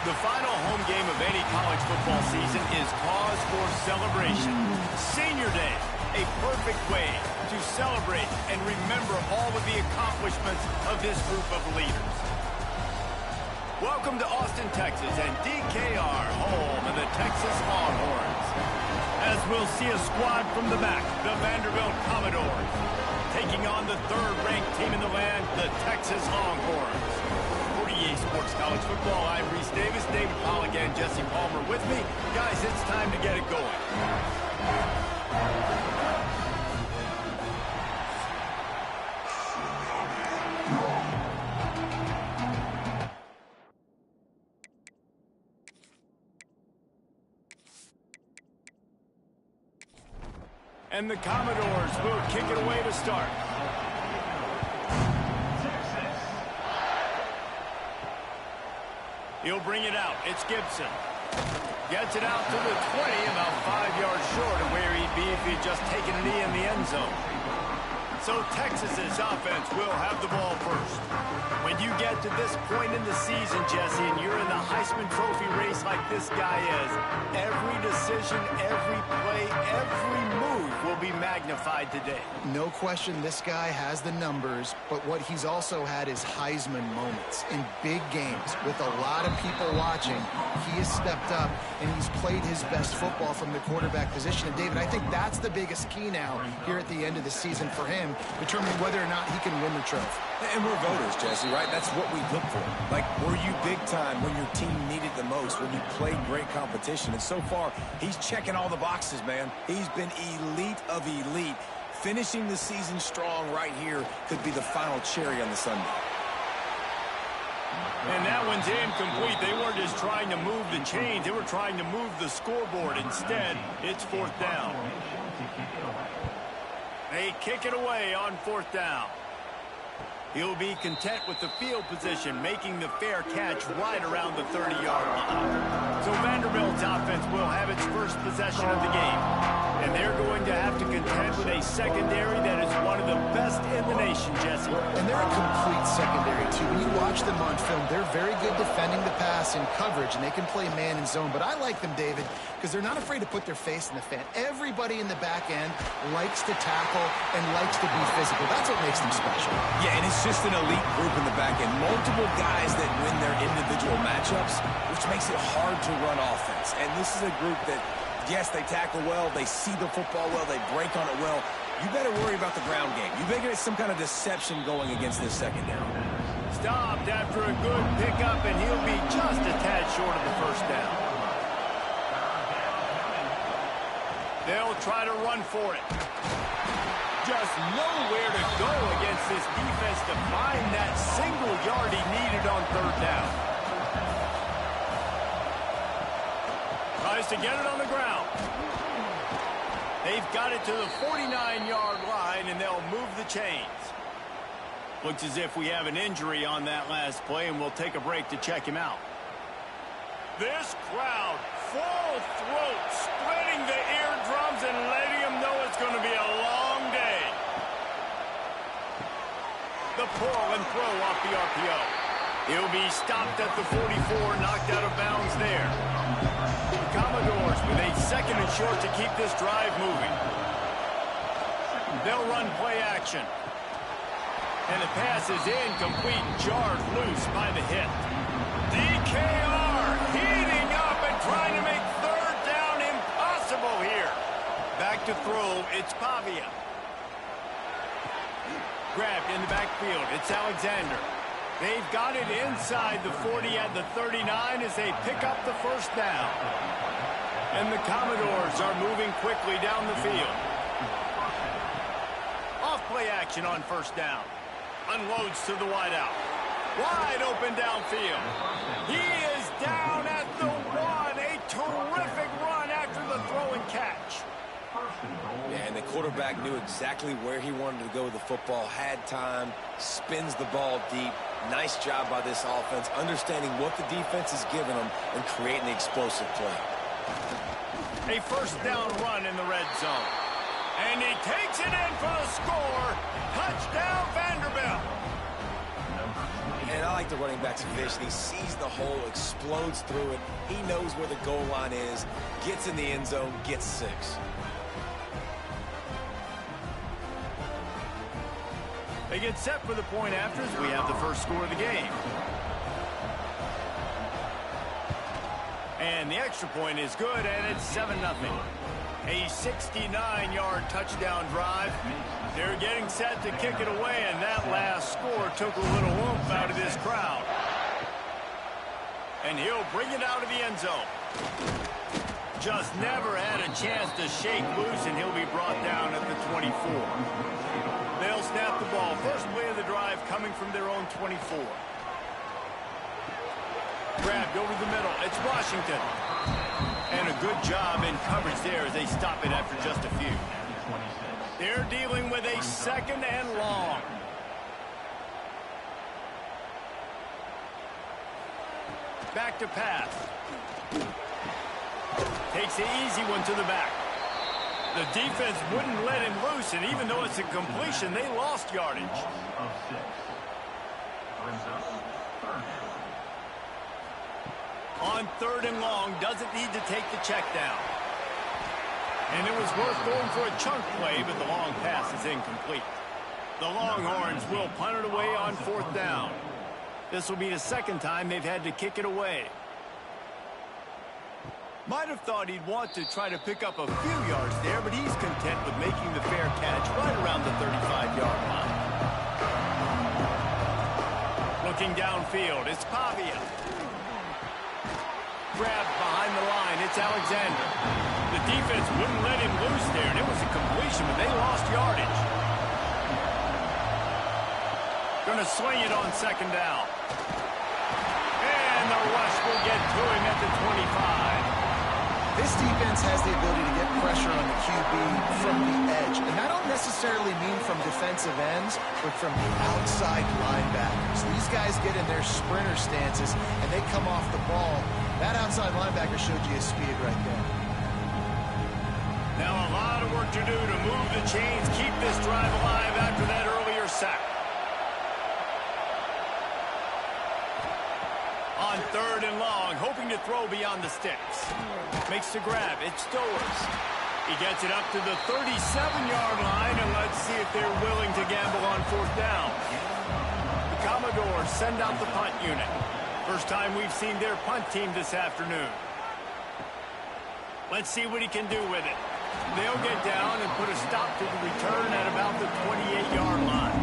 The final home game of any college football season is cause for celebration. Senior Day, a perfect way to celebrate and remember all of the accomplishments of this group of leaders. Welcome to Austin, Texas, and DKR, home of the Texas Longhorns. As we'll see a squad from the back, the Vanderbilt Commodores, taking on the third-ranked team in the land, the Texas Longhorns. For EA Sports College Football, I'm Reese Davis, David Pollack, and Jesse Palmer with me. Guys, it's time to get it going. And the Commodores will kick it away to start. He'll bring it out. It's Gibson. Gets it out to the 20, about 5 yards short of where he'd be if he'd just taken a knee in the end zone. So Texas's offense will have the ball first. When you get to this point in the season, Jesse, and you're in the Heisman Trophy race like this guy is, every decision, every play, every move will be magnified today. No question this guy has the numbers, but what he's also had is Heisman moments in big games with a lot of people watching. He has stepped up, and he's played his best football from the quarterback position. And, David, I think that's the biggest key now here at the end of the season for him, determining whether or not he can win the trophy. And we're voters, Jesse, right? That's what we look for. Like, were you big time when your team needed the most, when you played great competition? And so far, he's checking all the boxes, man. He's been elite of elite. Finishing the season strong right here could be the final cherry on the Sunday. And that one's incomplete. They weren't just trying to move the chains. They were trying to move the scoreboard. Instead, it's fourth down. They kick it away on fourth down. He'll be content with the field position, making the fair catch right around the 30-yard line. So Vanderbilt's offense will have its first possession of the game. And they're going to have to contend with a secondary that is one of the best in the nation, Jesse. And they're a complete secondary, too. When you watch them on film, they're very good defending the pass in coverage, and they can play man and zone. But I like them, David, because they're not afraid to put their face in the fan. Everybody in the back end likes to tackle and likes to be physical. That's what makes them special. Yeah, and it's just an elite group in the back end. Multiple guys that win their individual matchups, which makes it hard to run offense. And this is a group that, yes, they tackle well, they see the football well, they break on it well. You better worry about the ground game. You better get some kind of deception going against this second down. Stopped after a good pickup, and he'll be just a tad short of the first down. They'll try to run for it. Just nowhere to go against this defense to find that single yard he needed on third down. Tries to get it on the ground. They've got it to the 49-yard line, and they'll move the chains. Looks as if we have an injury on that last play, and we'll take a break to check him out. This crowd, full throat, splitting the eardrums and letting them know it's going to be a long day. The pull and throw off the RPO. He'll be stopped at the 44, knocked out of bounds there. The Commodores with a second and short to keep this drive moving. They'll run play action. And the pass is incomplete, jarred loose by the hit. DKR heating up and trying to make third down impossible here. Back to throw, it's Pavia. Grabbed in the backfield, it's Alexander. They've got it inside the 40 at the 39 as they pick up the first down. And the Commodores are moving quickly down the field. Off play action on first down. Unloads to the wideout. Wide open downfield. He is down at the 1. A terrific run after the throw and catch. Yeah, and the quarterback knew exactly where he wanted to go with the football, had time, spins the ball deep. Nice job by this offense, understanding what the defense is giving them and creating the explosive play. A first down run in the red zone. And he takes it in for the score. Touchdown, Vanderbilt. And like the running back's vision. He sees the hole, explodes through it. He knows where the goal line is, gets in the end zone, gets 6. They get set for the point after as we have the first score of the game. And the extra point is good, and it's 7-0. A 69-yard touchdown drive. They're getting set to kick it away, and that last score took a little oomph out of this crowd. And he'll bring it out of the end zone. Just never had a chance to shake loose, and he'll be brought down at the 24. They'll snap the ball. First play of the drive coming from their own 24. Grabbed over the middle. It's Washington. And a good job in coverage there as they stop it after just a few. They're dealing with a 2nd and long. Back to pass. Takes the easy one to the back. The defense wouldn't let him loose, and even though it's a completion, they lost yardage. On 3rd and long, doesn't need to take the check down. And it was worth going for a chunk play, but the long pass is incomplete. The Longhorns will punt it away on 4th down. This will be the 2nd time they've had to kick it away. Might have thought he'd want to try to pick up a few yards there, but he's content with making the fair catch right around the 35-yard line. Looking downfield, it's Pavia. Grabbed behind the line, it's Alexander. The defense wouldn't let him loose there, and it was a completion, but they lost yardage. Going to swing it on 2nd down. And the rush will get to him at the 25. This defense has the ability to get pressure on the QB from the edge. And I don't necessarily mean from defensive ends, but from the outside linebackers. These guys get in their sprinter stances, and they come off the ball. That outside linebacker showed you his speed right there. Now a lot of work to do to move the chains, keep this drive alive after that earlier sack. On 3rd and long, hoping to throw beyond the sticks. Makes the grab. It's Stowers. He gets it up to the 37-yard line, and let's see if they're willing to gamble on 4th down. The Commodores send out the punt unit. First time we've seen their punt team this afternoon. Let's see what he can do with it. They'll get down and put a stop to the return at about the 28-yard line.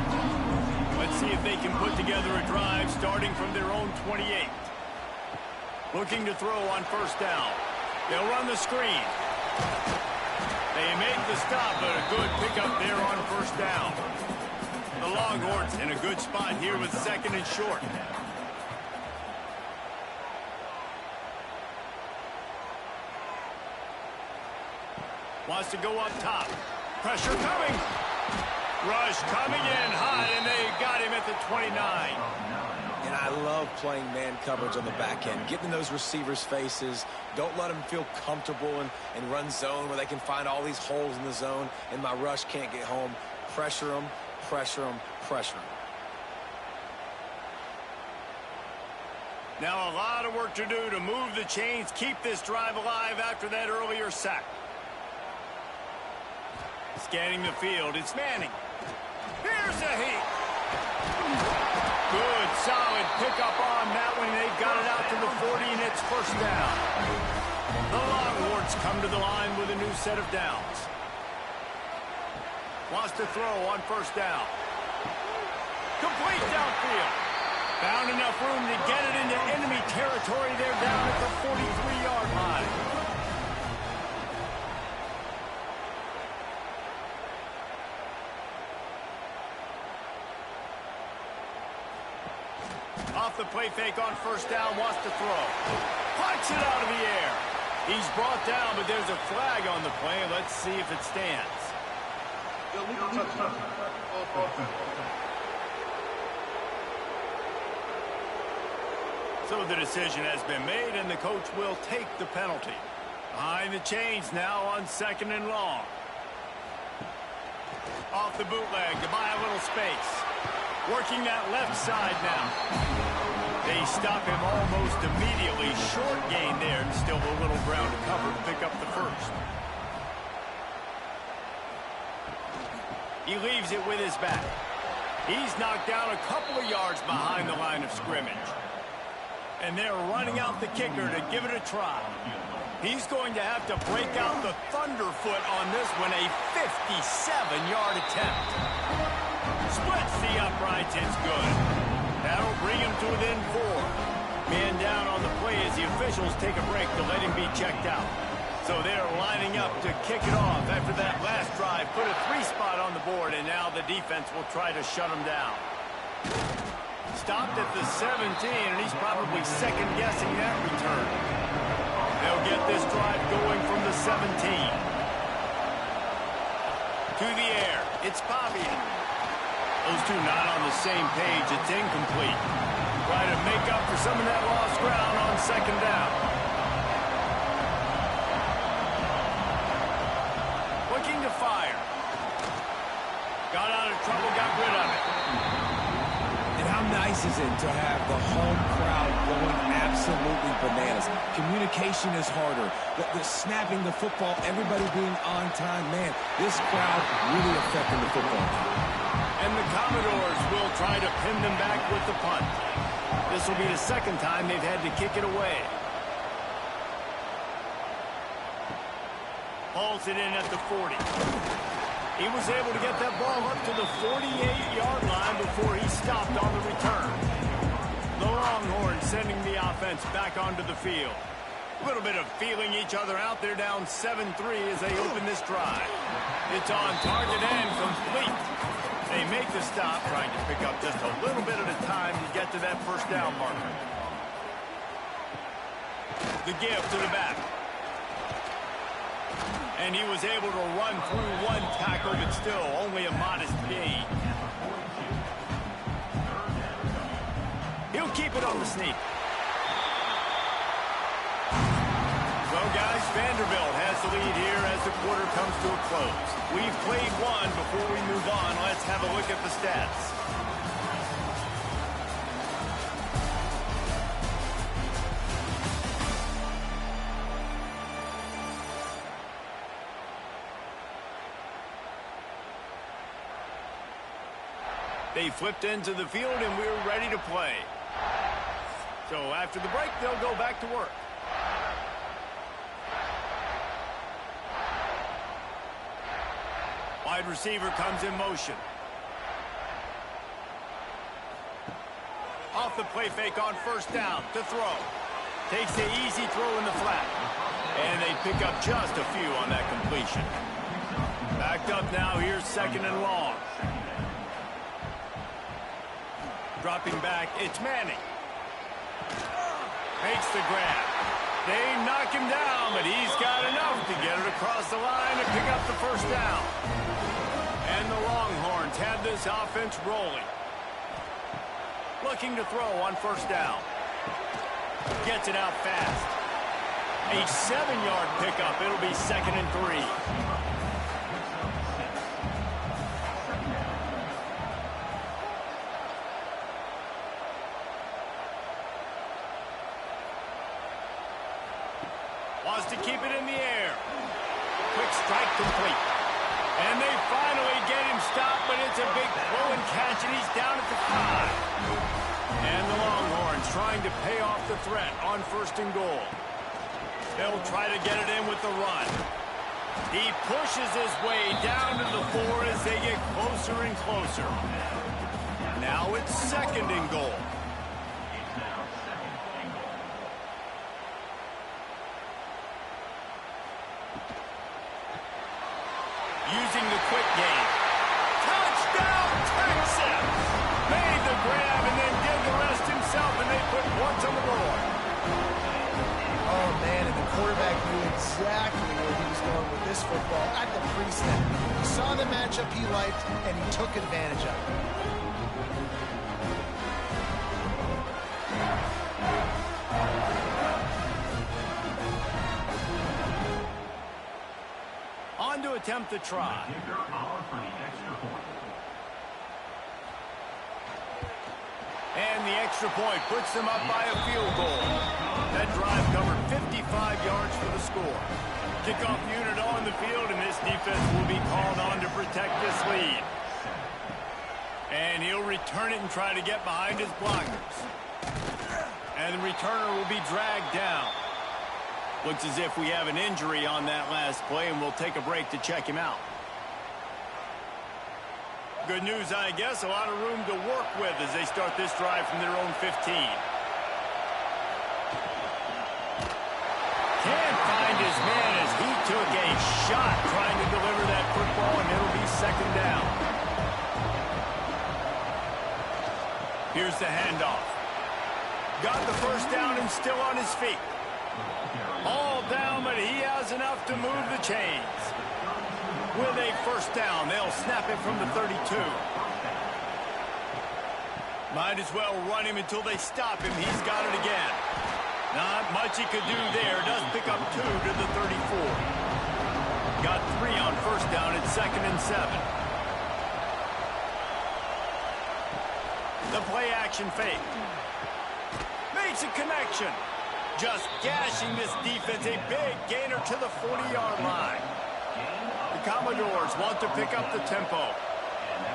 Let's see if they can put together a drive starting from their own 28. Looking to throw on 1st down. They'll run the screen. They make the stop, but a good pickup there on 1st down. The Longhorns in a good spot here with 2nd and short. Wants to go up top. Pressure coming. Rush coming in hot, and they got him at the 29. And I love playing man coverage on the back end, getting in those receivers' faces. Don't let them feel comfortable and run zone where they can find all these holes in the zone, and my rush can't get home. Pressure them, pressure them, pressure them. Now a lot of work to do to move the chains, keep this drive alive after that earlier sack. Scanning the field, it's Manning. Here's a heat. Good, solid pickup on that one. They got it out to the 40, and it's 1st down. The Longhorns come to the line with a new set of downs. Wants to throw on 1st down. Complete downfield. Found enough room to get it into enemy territory. They're down at the 43-yard line. Off the play fake on 1st down, wants to throw. Punch it out of the air. He's brought down, but there's a flag on the play. Let's see if it stands. So the decision has been made, and the coach will take the penalty. Behind the chains now on 2nd and long. Off the bootleg to buy a little space. Working that left side now. They stop him almost immediately. Short gain there, and still a little ground to cover to pick up the first. He leaves it with his back. He's knocked down a couple of yards behind the line of scrimmage. And they're running out the kicker to give it a try. He's going to have to break out the thunderfoot on this one, a 57-yard attempt. Splits the uprights, it's good. That'll bring him to within 4. Man down on the play as the officials take a break to let him be checked out. So they're lining up to kick it off after that last drive. Put a 3-spot on the board, and now the defense will try to shut him down. Stopped at the 17, and he's probably second-guessing that return. They'll get this drive going from the 17. To the air, it's Bobby. Those two not on the same page. It's incomplete. Try to make up for some of that lost ground on second down. Looking to fire. Got out of trouble, got rid of it. And how nice is it to have the home crowd going absolutely bananas? Communication is harder. The snapping the football, everybody being on time. Man, this crowd really affecting the football. And the Commodores will try to pin them back with the punt. This will be the second time they've had to kick it away. Hauls it in at the 40. He was able to get that ball up to the 48-yard line before he stopped on the return. The Longhorns sending the offense back onto the field. A little bit of feeling each other out there, down 7-3 as they open this drive. It's on target and complete. They make the stop, trying to pick up just a little bit at a time to get to that first down marker. The give to the back. And he was able to run through one tackle, but still only a modest gain. He'll keep it on the sneak. Well, guys, Vanderbilt has the lead here as the quarter comes to a close. We've played one. Before we move on, let's have a look at the stats. They flipped into the field, and we're ready to play. So after the break, they'll go back to work. Wide receiver comes in motion. Off the play fake on first down to throw. Takes the easy throw in the flat. And they pick up just a few on that completion. Backed up now, here's second and long. Dropping back, it's Manning. Makes the grab. They knock him down, but he's got enough to get it across the line and pick up the first down. And the Longhorns have this offense rolling. Looking to throw on first down. Gets it out fast. A 7-yard pickup. It'll be second and 3. Wants to keep it in the air. Quick strike complete. And they finally get him stopped, but it's a big throw and catch, and he's down at the 5. And the Longhorns trying to pay off the threat on first and goal. They'll try to get it in with the run. He pushes his way down to the 4 as they get closer and closer. Now it's second and goal. Using the quick game. Touchdown, Texas! Made the grab and then did the rest himself, and they put points on the board. Oh, man, and the quarterback knew exactly where he was going with this football at the pre-snap. He saw the matchup he liked, and he took advantage of it. On to attempt the try. extra point puts them up by a field goal. That drive covered 55 yards for the score. Kickoff unit on the field, and this defense will be called on to protect this lead. And he'll return it and try to get behind his blockers. And the returner will be dragged down. Looks as if we have an injury on that last play, and we'll take a break to check him out. Good news, I guess. A lot of room to work with as they start this drive from their own 15. Can't find his man as he took a shot trying to deliver that football, and it'll be second down. Here's the handoff. Got the first down and still on his feet. All down, but he has enough to move the chains. With a first down, they'll snap it from the 32. Might as well run him until they stop him. He's got it again. Not much he could do there. Does pick up 2 to the 34. Got 3 on first down at 2nd and 7. The play action fake. Makes a connection. Just gashing this defense. A big gainer to the 40-yard line. The Commodores want to pick up the tempo.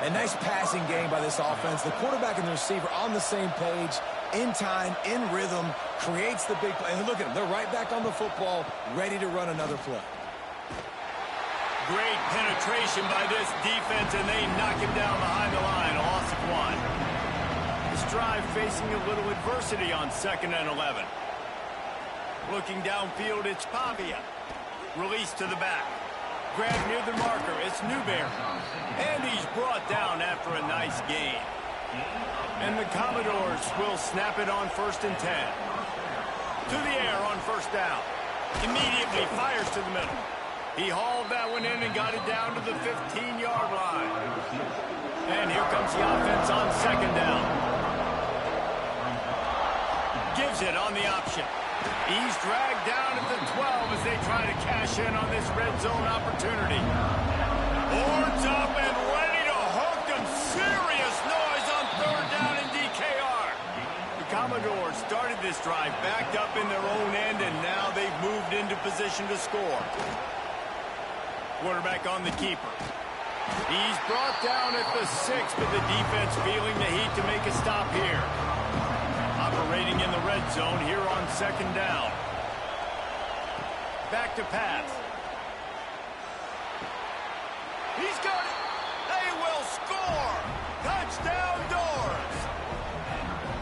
A nice passing game by this offense. The quarterback and the receiver on the same page, in time, in rhythm, creates the big play. And look at them. They're right back on the football, ready to run another play. Great penetration by this defense, and they knock him down behind the line. A loss of 1. This drive facing a little adversity on 2nd and 11. Looking downfield, it's Pavia. Release to the back. Grab near the marker, it's Newberry. And he's brought down after a nice gain. And the Commodores will snap it on 1st and 10. To the air on first down. Immediately fires to the middle. He hauled that one in and got it down to the 15-yard line. And here comes the offense on 2nd down. Gives it on the option. He's dragged down at the 12 as they try to cash in on this red zone opportunity. Horns up and ready to hook them. Serious noise on 3rd down in DKR. The Commodores started this drive backed up in their own end, and now they've moved into position to score. Quarterback on the keeper. He's brought down at the 6, but the defense feeling the heat to make a stop here. Operating in the red zone here on 2nd down. Back to pass. He's got it. They will score. Touchdown, Doors.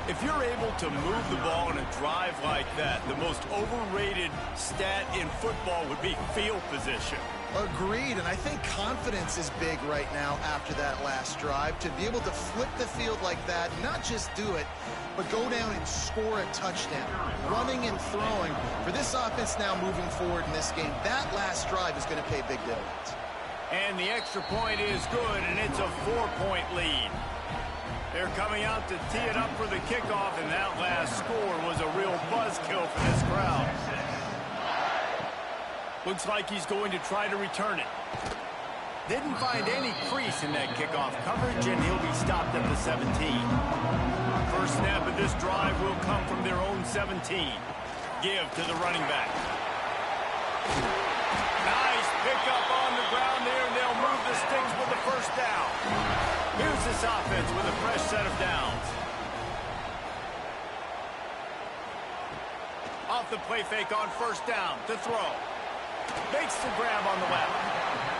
If you're able to move the ball in a drive like that, the most overrated stat in football would be field position. Agreed, and I think confidence is big right now after that last drive. To be able to flip the field like that, not just do it, but go down and score a touchdown. Running and throwing. For this offense now moving forward in this game, that last drive is going to pay big dividends. And the extra point is good, and it's a 4-point lead. They're coming out to tee it up for the kickoff, and that last score was a real buzzkill for this crowd. Looks like he's going to try to return it. Didn't find any crease in that kickoff coverage, and he'll be stopped at the 17. First snap of this drive will come from their own 17. Give to the running back. Nice pickup on the ground there, and they'll move the sticks with the first down. Here's this offense with a fresh set of downs. Off the play fake on first down to throw. Makes the grab on the left.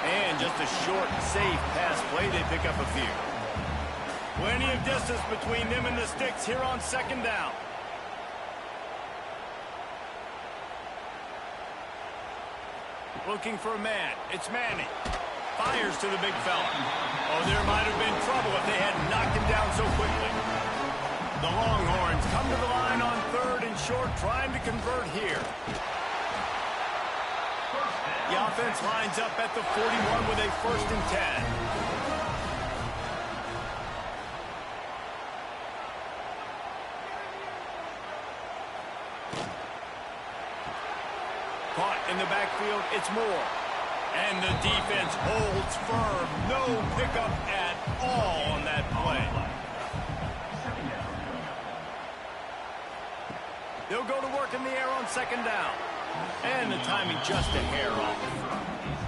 And just a short, safe pass play. They pick up a few. Plenty of distance between them and the sticks here on 2nd down. Looking for a man. It's Manning. Fires to the big fella. Oh, there might have been trouble if they hadn't knocked him down so quickly. The Longhorns come to the line on 3rd and short, trying to convert here. The offense lines up at the 41 with a 1st and 10. Caught in the backfield, it's Moore. And the defense holds firm. No pickup at all on that play. They'll go to work in the air on second down. And the timing just a hair off.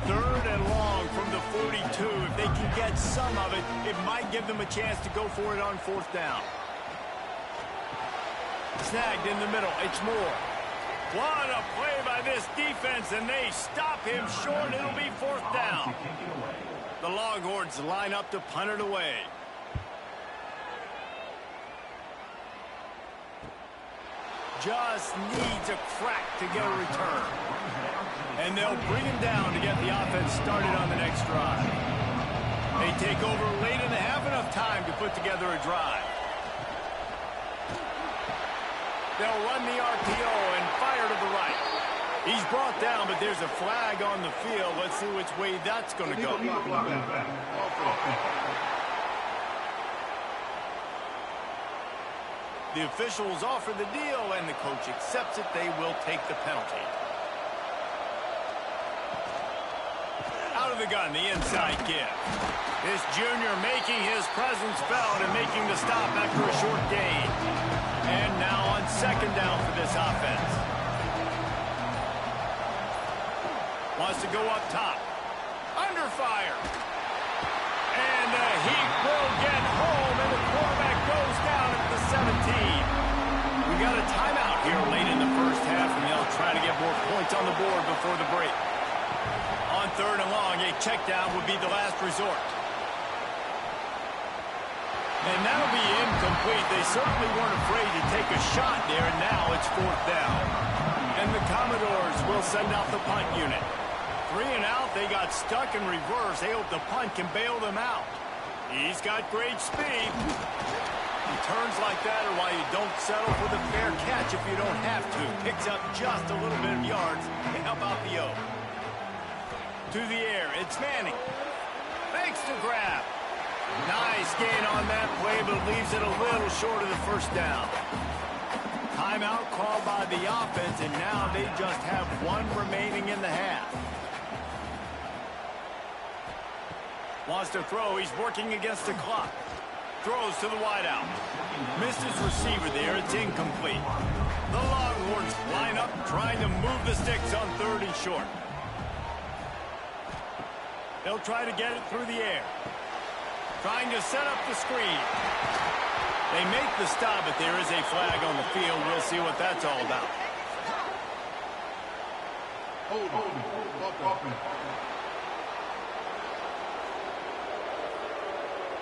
Third and long from the 42. If they can get some of it, it might give them a chance to go for it on fourth down. Snagged in the middle. It's Moore. What a play by this defense, and they stop him short. It'll be fourth down. The Longhorns line up to punt it away. Just needs a crack to get a return. And they'll bring him down to get the offense started on the next drive. They take over late and have enough time to put together a drive. They'll run the RPO and fire to the right. He's brought down, but there's a flag on the field. Let's see which way that's going to go. The officials offer the deal, and the coach accepts it. They will take the penalty. Out of the gun, the inside give. This junior making his presence felt and making the stop after a short gain. And now on second down for this offense. Wants to go up top. Under fire. And the heat will get home, and the quarterback goes down at the 17. We got a timeout here late in the first half, and they'll try to get more points on the board before the break. On third and long, a check down would be the last resort. And that'll be incomplete. They certainly weren't afraid to take a shot there, and now it's fourth down. And the Commodores will send out the punt unit. 3 and out, they got stuck in reverse. They hope the punt can bail them out. He's got great speed. Returns like that are why you don't settle for the fair catch if you don't have to. Picks up just a little bit of yards to help out the O. To the air, it's Manning. Makes the grab. Nice gain on that play, but leaves it a little short of the first down. Timeout called by the offense, and now they just have one remaining in the half. Wants to throw. He's working against the clock. Throws to the wideout. Missed his receiver there. It's incomplete. The Longhorns line up trying to move the sticks on third and short. They'll try to get it through the air. Trying to set up the screen. They make the stop, but there is a flag on the field. We'll see what that's all about.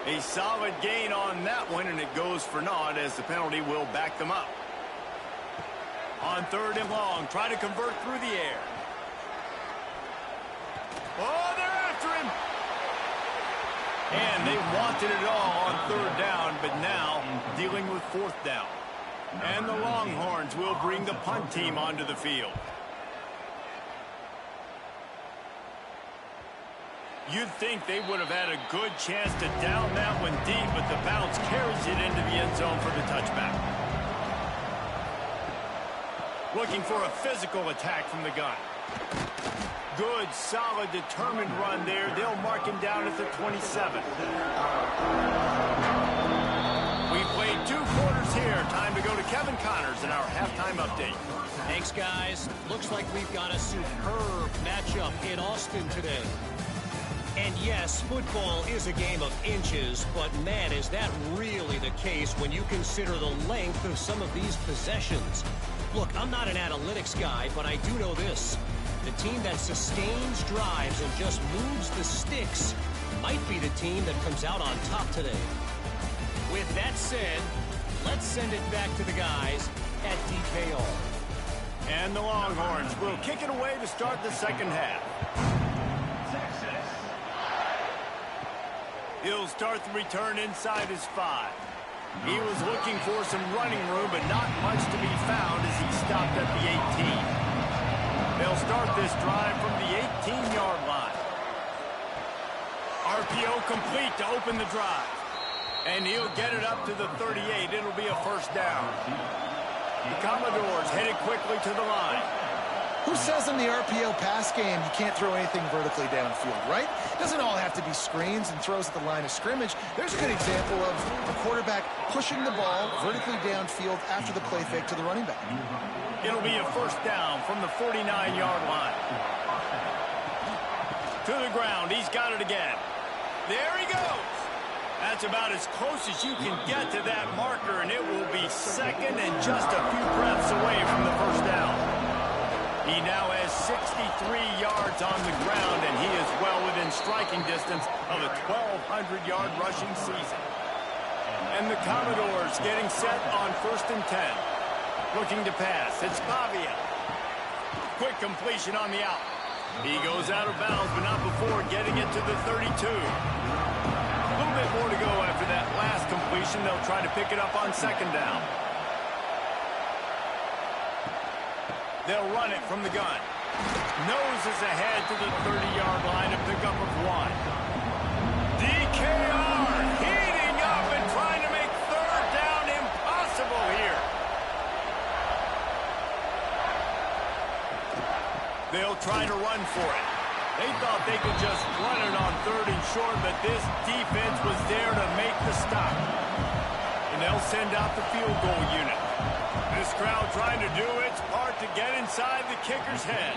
A solid gain on that one, and it goes for naught as the penalty will back them up. On third and long, try to convert through the air. Oh, they're after him! And they wanted it all on third down, but now dealing with fourth down. And the Longhorns will bring the punt team onto the field. You'd think they would have had a good chance to down that one deep, but the bounce carries it into the end zone for the touchback. Looking for a physical attack from the gun. Good, solid, determined run there. They'll mark him down at the 27. We played 2 quarters here. Time to go to Kevin Connors in our halftime update. Thanks, guys. Looks like we've got a superb matchup in Austin today. And yes, football is a game of inches, but man, is that really the case when you consider the length of some of these possessions. Look, I'm not an analytics guy, but I do know this. The team that sustains drives and just moves the sticks might be the team that comes out on top today. With that said, let's send it back to the guys at DKR. And the Longhorns will kick it away to start the second half. He'll start the return inside his 5. He was looking for some running room, but not much to be found as he stopped at the 18. They'll start this drive from the 18-yard line. RPO complete to open the drive. And he'll get it up to the 38. It'll be a first down. The Commodores headed quickly to the line. Who says in the RPO pass game you can't throw anything vertically downfield, right? It doesn't all have to be screens and throws at the line of scrimmage. There's a good example of a quarterback pushing the ball vertically downfield after the play fake to the running back. It'll be a first down from the 49-yard line. To the ground. He's got it again. There he goes. That's about as close as you can get to that marker, and it will be second and just a few breaths away from the first down. He now has 63 yards on the ground, and he is well within striking distance of a 1,200-yard rushing season. And the Commodores getting set on 1st and 10. Looking to pass. It's Pavia. Quick completion on the out. He goes out of bounds, but not before getting it to the 32. A little bit more to go after that last completion. They'll try to pick it up on 2nd down. They'll run it from the gun. Noses ahead to the 30-yard line, a pickup of 1. DKR heating up and trying to make 3rd down impossible here. They'll try to run for it. They thought they could just run it on 3rd and short, but this defense was there to make the stop. And they'll send out the field goal unit. This crowd trying to do its part to get inside the kicker's head.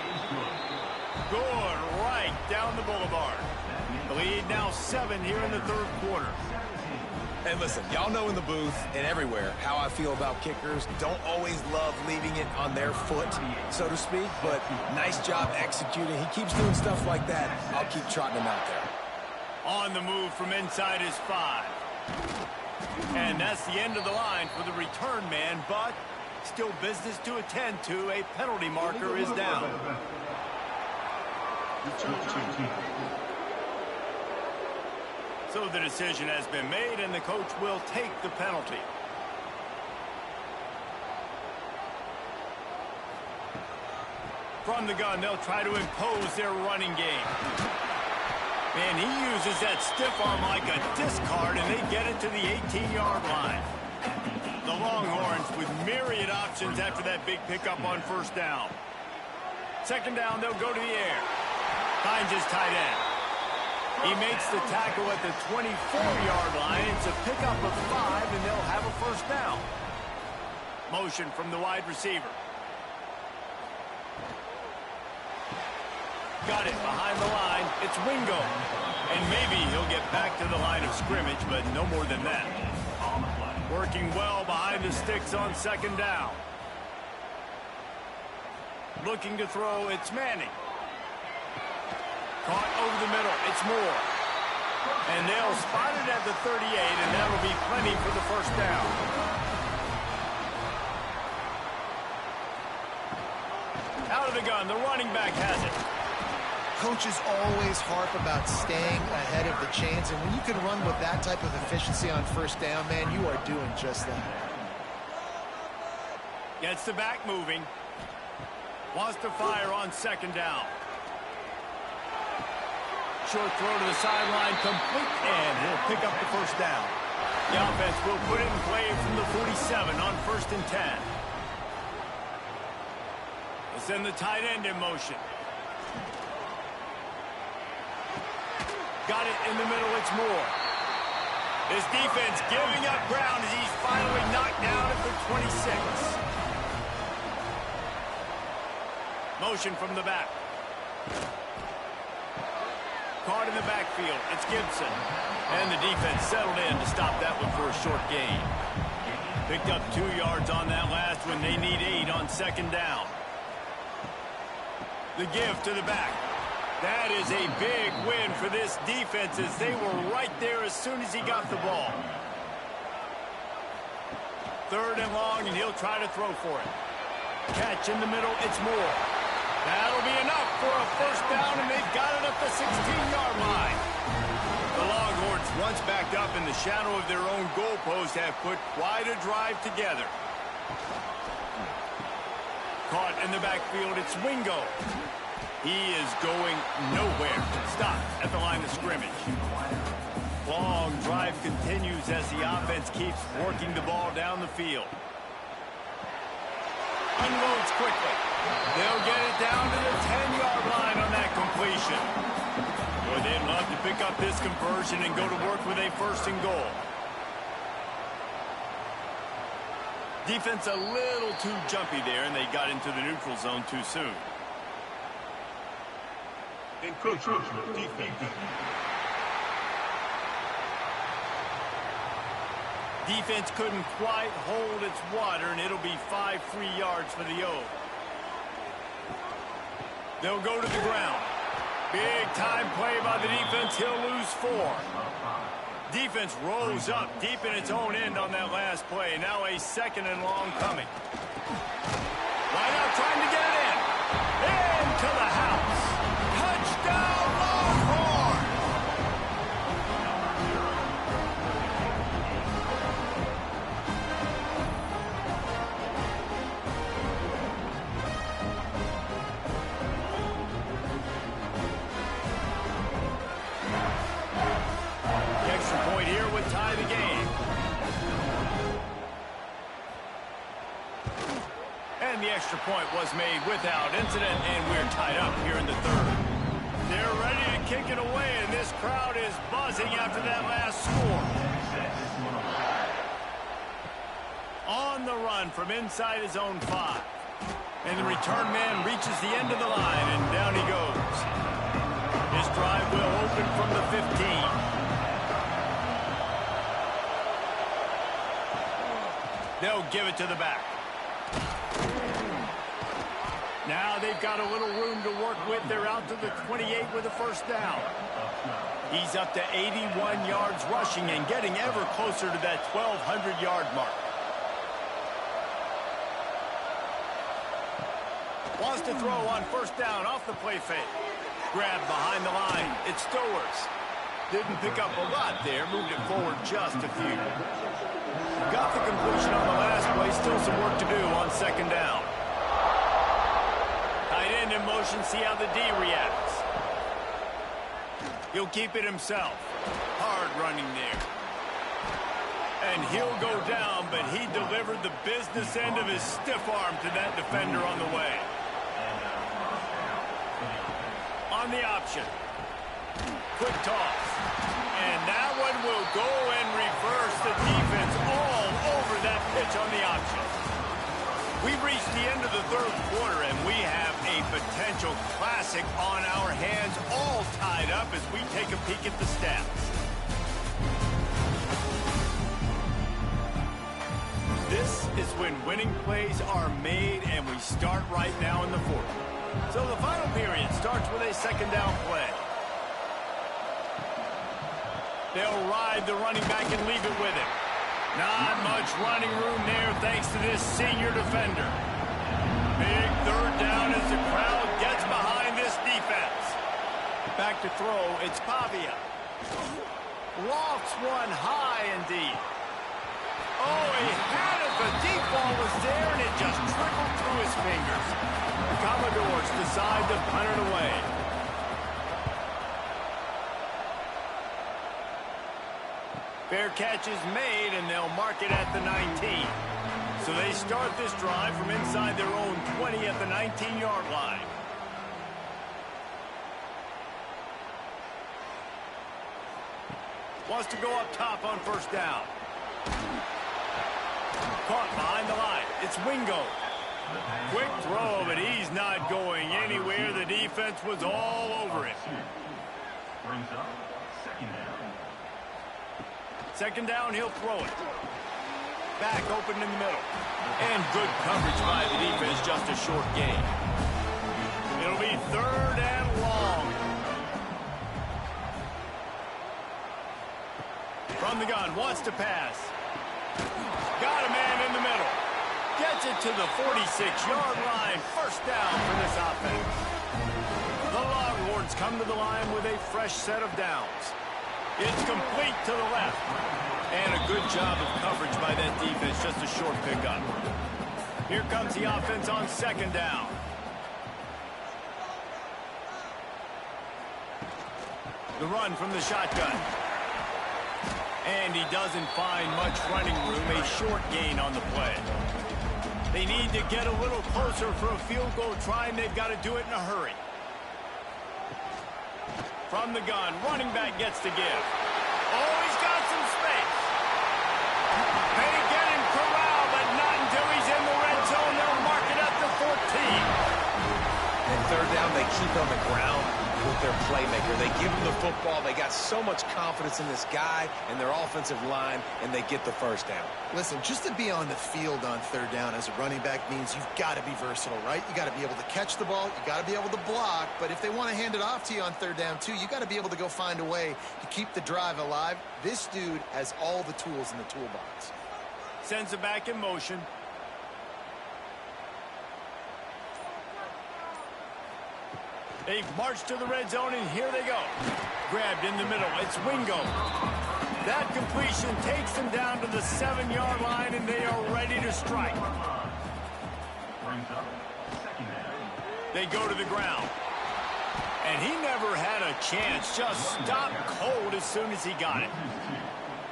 Good right down the boulevard. The lead now 7 here in the 3rd quarter. And listen, y'all know in the booth and everywhere how I feel about kickers. Don't always love leaving it on their foot, so to speak, but nice job executing. He keeps doing stuff like that. I'll keep trotting him out there. On the move from inside his 5. And that's the end of the line for the return man, but still business to attend to. A penalty marker is down. So the decision has been made, and the coach will take the penalty. From the gun, they'll try to impose their running game. Man, he uses that stiff arm like a discard, and they get it to the 18-yard line. The Longhorns with myriad options after that big pickup on 1st down. 2nd down, they'll go to the air. Finds his tight end. He makes the tackle at the 24-yard line. It's a pickup of 5, and they'll have a 1st down. Motion from the wide receiver. Got it behind the line. It's Wingo. And maybe he'll get back to the line of scrimmage, but no more than that. Working well behind the sticks on 2nd down. Looking to throw, it's Manning. Caught over the middle. It's Moore. And they'll spot it at the 38, and that'll be plenty for the 1st down. Out of the gun, the running back has it. Coaches always harp about staying ahead of the chains, and when you can run with that type of efficiency on 1st down, man, you are doing just that. Gets the back moving. Wants to fire on 2nd down. Short throw to the sideline, complete, and he'll pick up the 1st down. The offense will put it in play from the 47 on 1st and 10. They'll send the tight end in motion. Got it in the middle, it's Moore. This defense giving up ground as he's finally knocked down at the 26. Motion from the back. Caught in the backfield. It's Gibson. And the defense settled in to stop that one for a short gain. Picked up 2 yards on that last one. They need 8 on 2nd down. The give to the back. That is a big win for this defense as they were right there as soon as he got the ball. 3rd and long, and he'll try to throw for it. Catch in the middle. It's Moore. That'll be enough for a 1st down, and they've got it at the 16-yard line. The Longhorns, once backed up in the shadow of their own goalpost, have put quite a drive together. Caught in the backfield, it's Wingo. He is going nowhere. Stopped at the line of scrimmage. Long drive continues as the offense keeps working the ball down the field. Unloads quickly. They'll get it down to the 10-yard line on that completion. Boy, they'd love to pick up this conversion and go to work with a first and goal. Defense a little too jumpy there, and they got into the neutral zone too soon. Defense couldn't quite hold its water, and it'll be 5 free yards for the O. They'll go to the ground. Big time play by the defense. He'll lose 4. Defense rose up deep in its own end on that last play. Now a 2nd and long coming. Line out trying to get it in. Into the house. Touchdown, Longhorns! The extra point here would tie the game. And the extra point was made without incident, and we're tied up here in the 3rd. They're ready to kick it away, and this crowd is buzzing after that last score. On the run from inside his own 5. And the return man reaches the end of the line, and down he goes. This drive will open from the 15. They'll give it to the back. Now they've got a little room to work with. They're out to the 28 with a first down. He's up to 81 yards rushing and getting ever closer to that 1,200-yard mark. Wants to throw on first down off the play fake. Grabbed behind the line. It's Stowers. Didn't pick up a lot there. Moved it forward just a few. Got the completion on the last play. Still some work to do on 2nd down. Tight end in motion. See how the D reacts. He'll keep it himself. Hard running there. And he'll go down, but he delivered the business end of his stiff arm to that defender on the way. On the option. Quick toss. And that one will go and reverse the defense all over that pitch on the option. We've reached the end of the 3rd quarter, and we have a potential classic on our hands, all tied up as we take a peek at the stats. This is when winning plays are made, and we start right now in the 4th. So the final period starts with a 2nd down play. They'll ride the running back and leave it with him. Not much running room there thanks to this senior defender. Big 3rd down as the crowd gets behind this defense. Back to throw, it's Pavia. Lofts one high indeed. Oh, he had it. The deep ball was there, and it just trickled through his fingers. The Commodores decide to punt it away. Fair catch is made, and they'll mark it at the 19. So they start this drive from inside their own 20 at the 19-yard line. Wants to go up top on first down. Caught behind the line. It's Wingo. Quick throw, but he's not going anywhere. The defense was all over him. Second down, he'll throw it. Back open in the middle. And good coverage by the defense, just a short gain. It'll be 3rd and long. From the gun, wants to pass. Got a man in the middle. Gets it to the 46-yard line. First down for this offense. The Longhorns come to the line with a fresh set of downs. It's complete to the left. And a good job of coverage by that defense. Just a short pickup. Here comes the offense on 2nd down. The run from the shotgun. And he doesn't find much running room. A short gain on the play. They need to get a little closer for a field goal try, and they've got to do it in a hurry. From the gun, running back gets to give. Oh, he's got some space. They get him corralled, but not until he's in the red zone. They'll mark it at the 14. And third down, they keep on the ground with their playmaker. They give him the football. They got so much confidence in this guy and their offensive line, and they get the first down. Listen, just to be on the field on third down as a running back means you've got to be versatile, right? You got to be able to catch the ball. You got to be able to block. But if they want to hand it off to you on third down, too, you got to be able to go find a way to keep the drive alive. This dude has all the tools in the toolbox. Sends it back in motion. They've marched to the red zone, and here they go. Grabbed in the middle. It's Wingo. That completion takes them down to the 7-yard line, and they are ready to strike. They go to the ground. And he never had a chance. Just stopped cold as soon as he got it.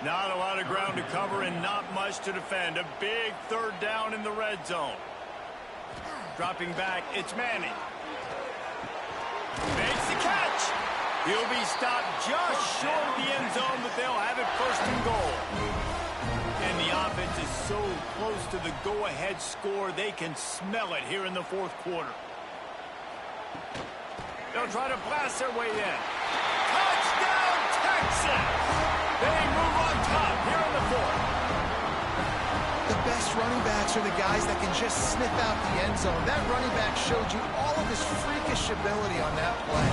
Not a lot of ground to cover and not much to defend. A big third down in the red zone. Dropping back, it's Manning. Makes the catch. He'll be stopped just short of the end zone, but they'll have it first and goal. And the offense is so close to the go-ahead score, they can smell it here in the fourth quarter. They'll try to blast their way in. Touchdown, Texans! They move on top here in the fourth. The best running backs are the guys that can just sniff out the end zone. That running back showed you all of his freakish ability on that play.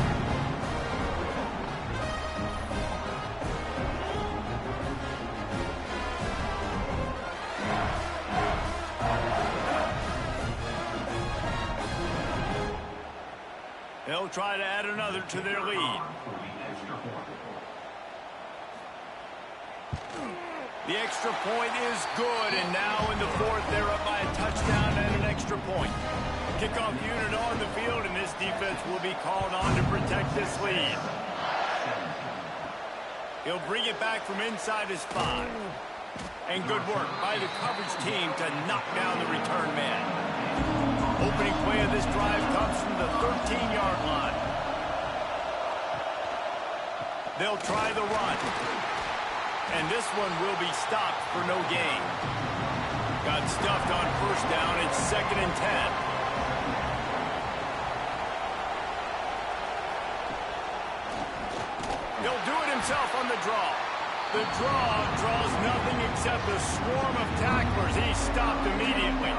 They'll try to add another to their lead. The extra point is good, and now in the fourth, they're up by a touchdown and an extra point. Kickoff unit on the field, and this defense will be called on to protect this lead. He'll bring it back from inside his 5. And good work by the coverage team to knock down the return man. Opening play of this drive comes from the 13-yard line. They'll try the run. And this one will be stopped for no gain. Got stuffed on first down. It's 2nd and 10. He'll do it himself on the draw. The draw draws nothing except a swarm of tacklers. He's stopped immediately.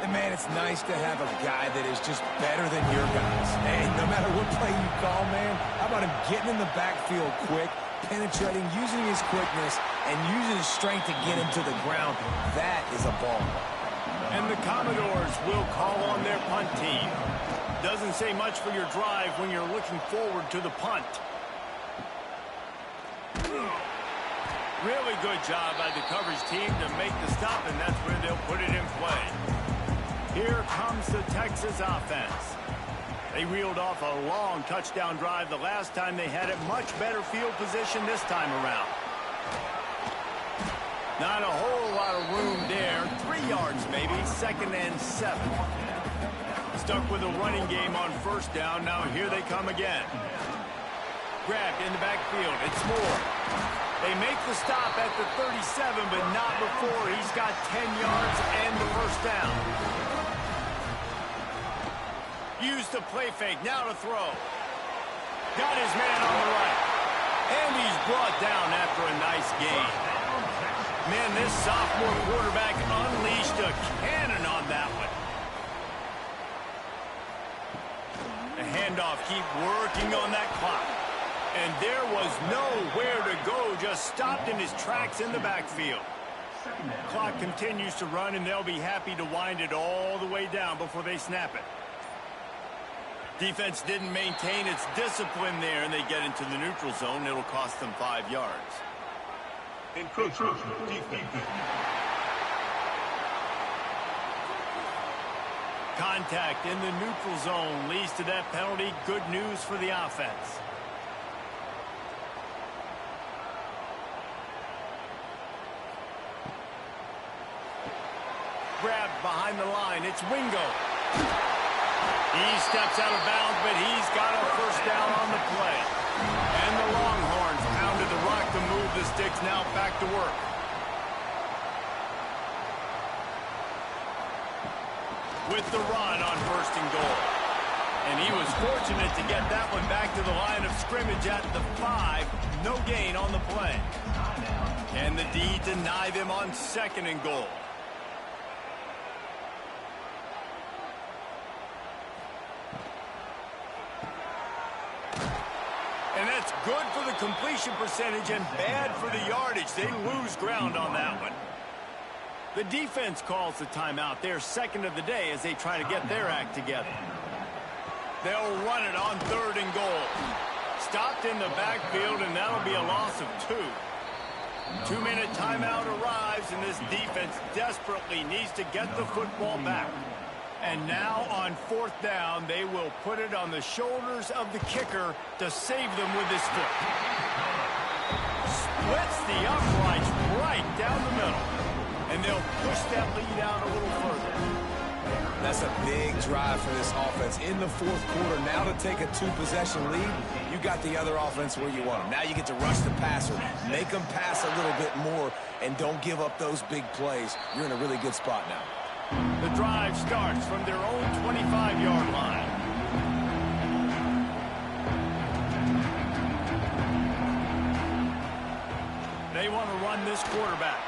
And man, it's nice to have a guy that is just better than your guys. And no matter what play you call, man, how about him getting in the backfield quick, penetrating, using his quickness, and using his strength to get him to the ground. That is a ball. And the Commodores will call on their punt team. Doesn't say much for your drive when you're looking forward to the punt. Really good job by the coverage team to make the stop, and that's where they'll put it in play. Here comes the Texas offense. They reeled off a long touchdown drive the last time they had it. Much better field position this time around. Not a whole lot of room there. 3 yards maybe. 2nd and 7. Stuck with a running game on first down. Now here they come again. Grabbed in the backfield. It's Moore. They make the stop at the 37, but not before he's got 10 yards and the first down. Used the play fake, now to throw. Got his man on the right. And he's brought down after a nice gain. Man, this sophomore quarterback unleashed a cannon on that one. The handoff, keep working on that clock. And there was nowhere to go, just stopped in his tracks in the backfield. Clock continues to run, and they'll be happy to wind it all the way down before they snap it. Defense didn't maintain its discipline there, and they get into the neutral zone. It'll cost them 5 yards. Contact in the neutral zone leads to that penalty. Good news for the offense. grabbed behind the line. It's Wingo. He steps out of bounds, but he's got a first down on the play. And the Longhorns pounded the rock to move the sticks, now back to work. With the run on 1st and goal. And he was fortunate to get that one back to the line of scrimmage at the 5. No gain on the play. Can the D deny them on 2nd and goal? And that's good for the completion percentage and bad for the yardage. They lose ground on that one. The defense calls the timeout. They're 2nd of the day as they try to get their act together. They'll run it on 3rd and goal. Stopped in the backfield, and that'll be a loss of 2. 2-minute timeout arrives, and this defense desperately needs to get the football back. And now on 4th down, they will put it on the shoulders of the kicker to save them with his foot. Splits the uprights right down the middle. And they'll push that lead out a little further. That's a big drive for this offense in the 4th quarter. Now to take a 2-possession lead, you got the other offense where you want them. Now you get to rush the passer, make them pass a little bit more, and don't give up those big plays. You're in a really good spot now. The drive starts from their own 25-yard line. They want to run this quarterback.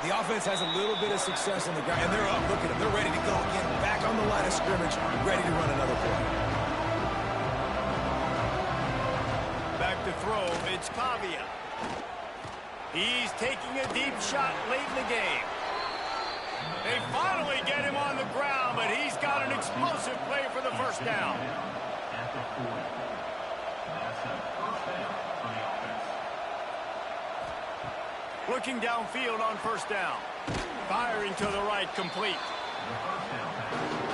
The offense has a little bit of success on the ground, and they're up. Look at them. They're ready to go again. Back on the line of scrimmage, ready to run another play. Back to throw. It's Pavia. He's taking a deep shot late in the game. They finally get him on the ground, but he's got an explosive play for the first down. Looking downfield on 1st down. Firing to the right, complete.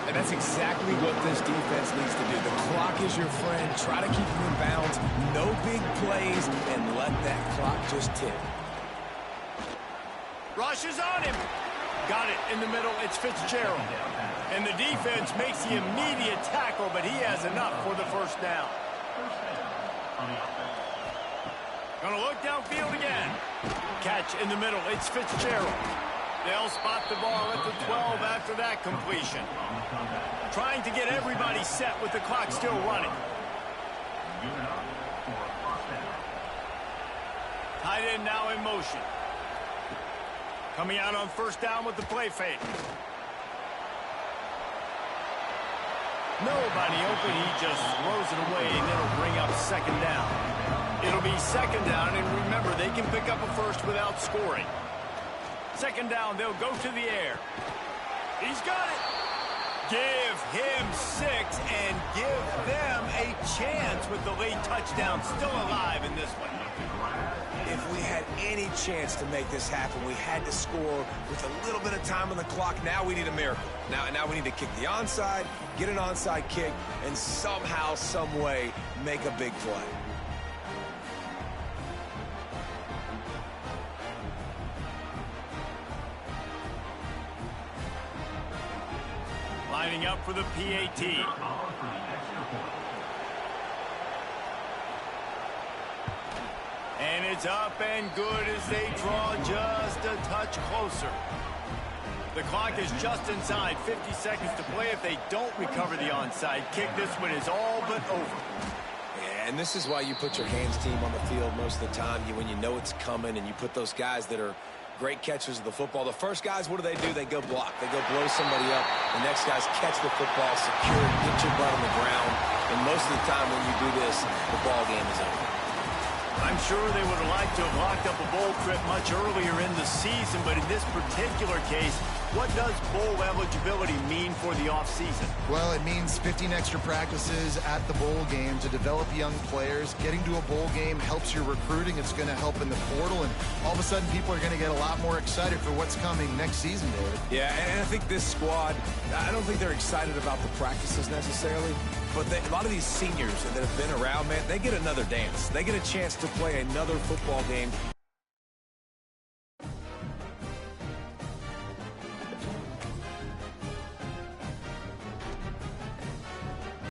And that's exactly what this defense needs to do. The clock is your friend. Try to keep them in bounds. No big plays, and let that clock just tick. Rushes on him. Got it in the middle. It's Fitzgerald. And the defense makes the immediate tackle, but he has enough for the first down. Gonna look downfield again. Catch in the middle. It's Fitzgerald. They'll spot the ball at the 12 after that completion. Trying to get everybody set with the clock still running. Tight end now in motion. Coming out on 1st down with the play fake. Nobody open. He just throws it away, and it'll bring up 2nd down. It'll be 2nd down, and remember, they can pick up a first without scoring. 2nd down, they'll go to the air. He's got it. Give him 6 and give them a chance with the late touchdown still alive in this one. If we had any chance to make this happen, we had to score with a little bit of time on the clock. Now we need a miracle. Now we need to kick the onside, get an onside kick, and somehow, some way, make a big play. Lining up for the PAT. And it's up and good as they draw just a touch closer. The clock is just inside 50 seconds to play. If they don't recover the onside kick, this one is all but over. Yeah, and this is why you put your hands team on the field most of the time. When you know it's coming, and you put those guys that are great catchers of the football. The first guys, what do? They go block. They go blow somebody up. The next guys catch the football, secure it, get your butt on the ground. And most of the time when you do this, the ball game is over. I'm sure they would have liked to have locked up a bowl trip much earlier in the season, but in this particular case, what does bowl eligibility mean for the offseason? Well, it means 15 extra practices at the bowl game to develop young players. Getting to a bowl game helps your recruiting. It's going to help in the portal, and all of a sudden people are going to get a lot more excited for what's coming next season, David. Yeah, and I think this squad, I don't think they're excited about the practices necessarily, but a lot of these seniors that have been around, man, they get another dance. They get a chance to play another football game